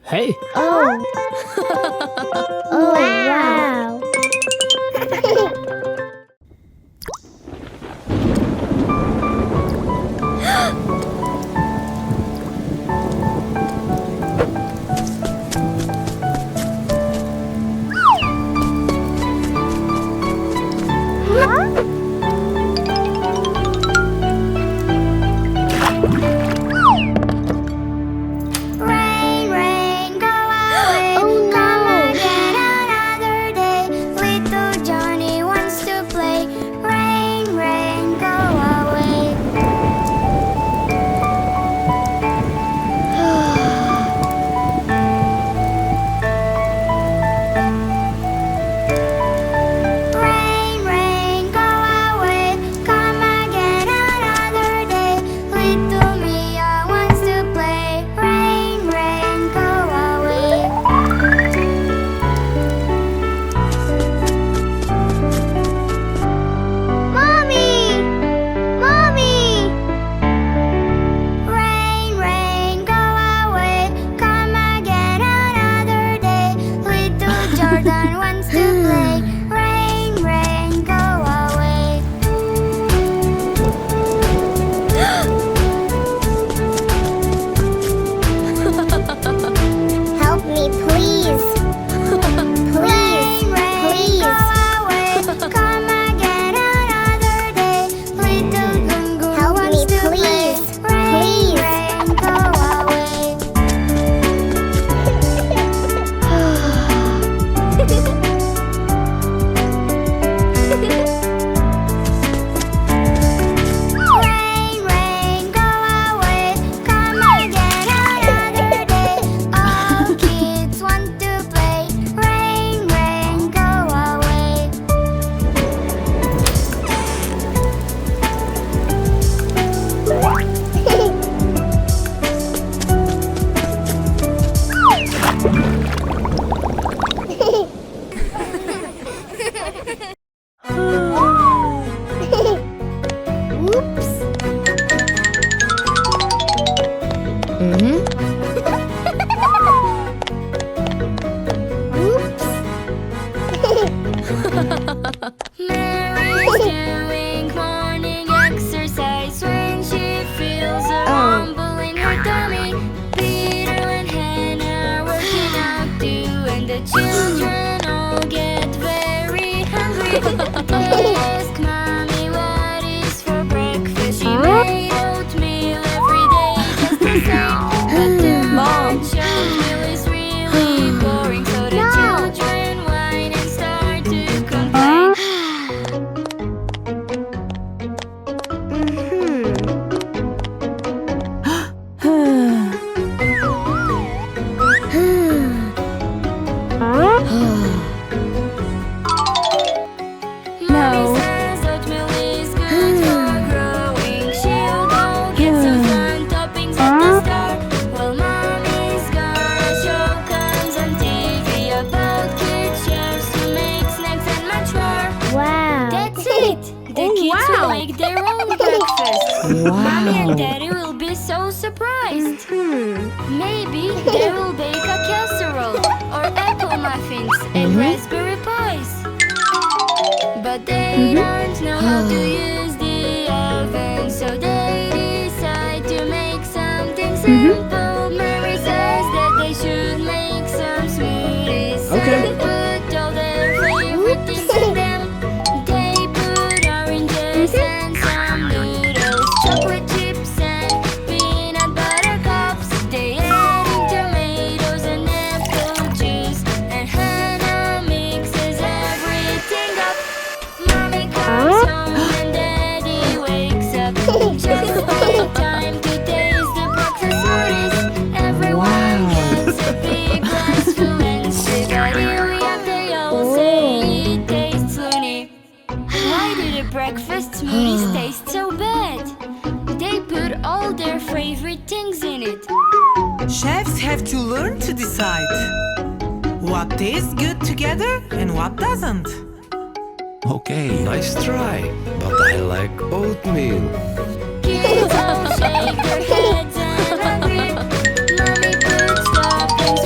Hey. Oh. Oh, wow. Rain, rain, go away. Oh, Come no. again another day. Little Johnny wants to play. Rain, rain, go away. Rain, rain, go away. Come again another day. Little Mia wants to play. Rain, rain, go away. Mommy! Mommy! Rain, rain, go away. Come again another day. Little Jordan wants to play. Rain, rain, go away. Help me, please. Please. Rain, go away. Come again another day. Little Gungu Help wants me, to please. play. Rain, Please. rain, go away. Rain, rain, go away. Come again another day. All kids want to play. Rain, rain, go away. Oops. Oops. Mary's doing morning exercise when she feels a rumble in her tummy. Peter and Hannah are working out too, and the children all get very hungry. They ask Mommy what is for breakfast. She made oatmeal every day just the same. But too much oatmeal is really boring, so the children whine and start to complain. Mommy says oatmeal is good for growing. She'll go get some fun toppings at the store. While Mommy's gonna show comes on TV about kids chefs who make snacks and much more. Wow. That's it! The kids will make their own breakfast. Mommy and Daddy will be so surprised. Maybe they will bake a casserole or apple muffins and raspberry pies. But they don't know how to use the oven, so they decide to make something simple. Mary says that they should make some smoothies and put all their favorite things in them. They put oranges and some noodles, chocolate chips and peanut butter cups. They add in tomatoes and apple juice, and Hannah mixes everything up. Mommy comes home and Daddy wakes up just in time to taste the breakfast smoothies. Everyone gets a big glass full and cigarette. They all say it tastes loony. Why do the breakfast smoothies taste so bad? They put all their favorite things in it. Chefs have to learn to decide what tastes good together and what doesn't. Okay, nice try, but I like oatmeal. Kids all shake their heads and agree. Mommy puts toppings